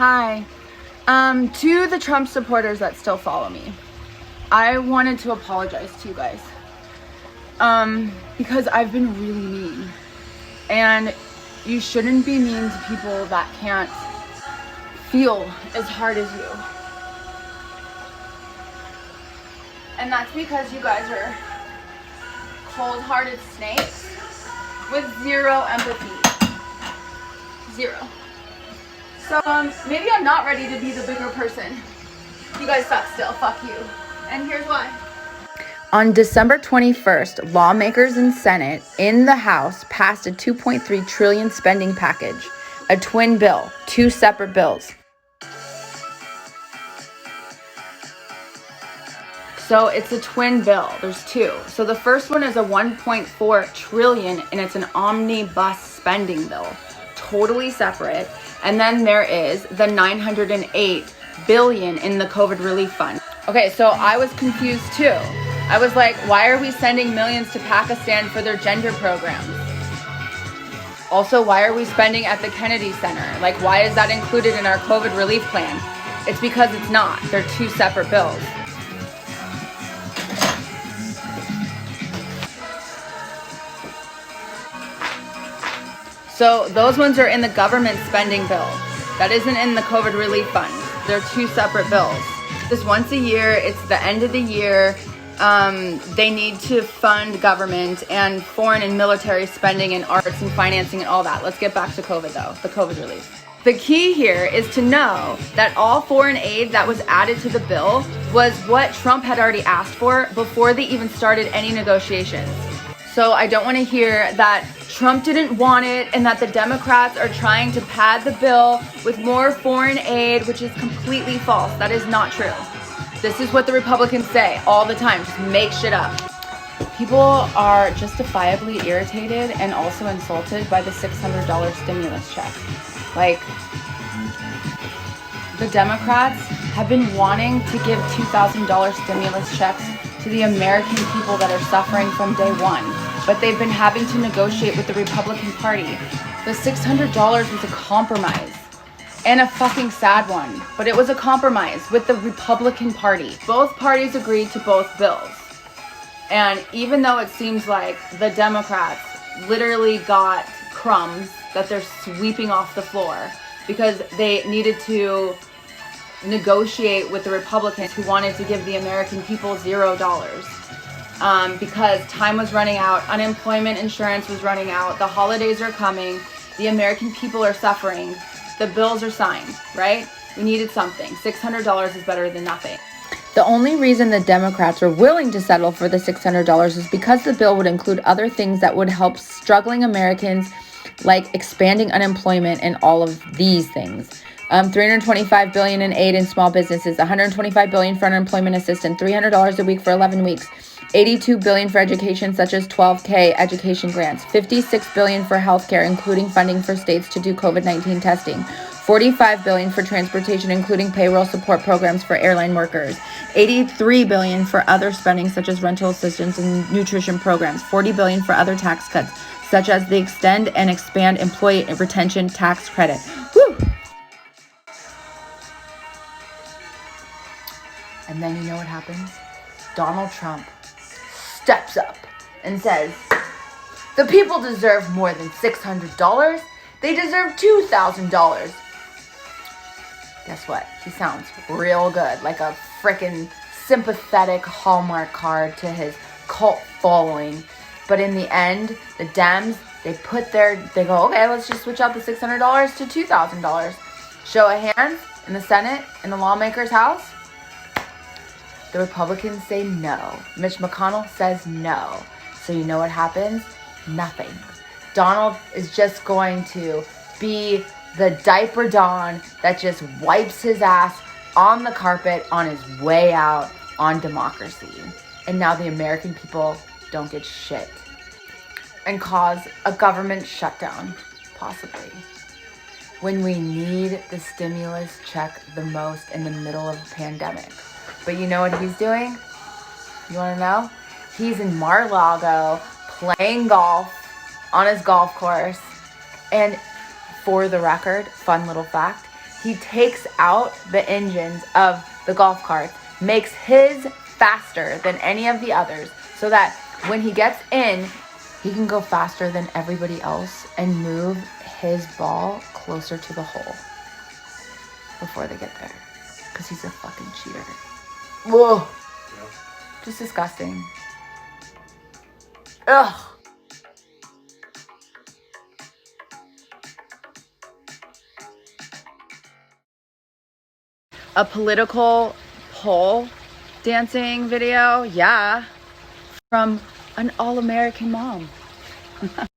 Hi. To the Trump supporters that still follow me, I wanted to apologize to you guys. Because I've been really mean. And you shouldn't be mean to people that can't feel as hard as you. And that's because you guys are cold-hearted snakes with zero empathy. Zero. So, maybe I'm not ready to be the bigger person. You guys suck still. Fuck you. And here's why. On December 21st, lawmakers in Senate in the House passed a $2.3 trillion spending package, a twin bill, two separate bills. So it's a twin bill. There's two. So the first one is a $1.4 trillion and it's an omnibus spending bill, totally separate. And then there is the $908 billion in the COVID relief fund. Okay, so I was confused too. I was like, why are we sending millions to Pakistan for their gender programs? Also, why are we spending at the Kennedy Center? Like, why is that included in our COVID relief plan? It's because it's not. They're two separate bills. So those ones are in the government spending bill. That isn't in the COVID relief fund. They're two separate bills. Just once a year, it's the end of the year. They need to fund government and foreign and military spending and arts and financing and all that. Let's get back to COVID though, the COVID relief. The key here is to know that all foreign aid that was added to the bill was what Trump had already asked for before they even started any negotiations. So I don't want to hear that Trump didn't want it and that the Democrats are trying to pad the bill with more foreign aid, which is completely false. That is not true. This is what the Republicans say all the time. Just make shit up. People are justifiably irritated and also insulted by the $600 stimulus check. Like, the Democrats have been wanting to give $2,000 stimulus checks to the American people that are suffering from day one, but they've been having to negotiate with the Republican Party. The $600 was a compromise, and a fucking sad one, but it was a compromise with the Republican Party. Both parties agreed to both bills, and even though it seems like the Democrats literally got crumbs that they're sweeping off the floor because they needed to negotiate with the Republicans who wanted to give the American people $0 because time was running out, unemployment insurance was running out, the holidays are coming, the American people are suffering, the bills are signed, right? We needed something. $600 is better than nothing. The only reason the Democrats were willing to settle for the $600 is because the bill would include other things that would help struggling Americans, like expanding unemployment and all of these things. $325 billion in aid in small businesses, $125 billion for unemployment assistance, $300 a week for 11 weeks, $82 billion for education, such as 12K education grants, $56 billion for healthcare, including funding for states to do COVID-19 testing, $45 billion for transportation, including payroll support programs for airline workers, $83 billion for other spending, such as rental assistance and nutrition programs, $40 billion for other tax cuts, such as the extend and expand employee retention tax credit. Woo! And then you know what happens? Donald Trump steps up and says, the people deserve more than $600. They deserve $2,000. Guess what? He sounds real good, like a freaking sympathetic Hallmark card to his cult following. But in the end, the Dems, they go, okay, let's just switch out the $600 to $2,000. Show of hands in the Senate, in the lawmakers' house. The Republicans say no. Mitch McConnell says no. So you know what happens? Nothing. Donald is just going to be the diaper Don that just wipes his ass on the carpet on his way out on democracy. And now the American people don't get shit. And cause a government shutdown, possibly. When we need the stimulus check the most in the middle of a pandemic. But you know what he's doing? You want to know? He's in Mar-a-Lago playing golf on his golf course. And for the record, fun little fact, He takes out the engines of the golf carts, makes his faster than any of the others, so that when he gets in, he can go faster than everybody else and move his ball closer to the hole before they get there. Because he's a fucking cheater. Whoa. Yep. Just disgusting. Ugh. A political pole dancing video, yeah, from an all-American mom.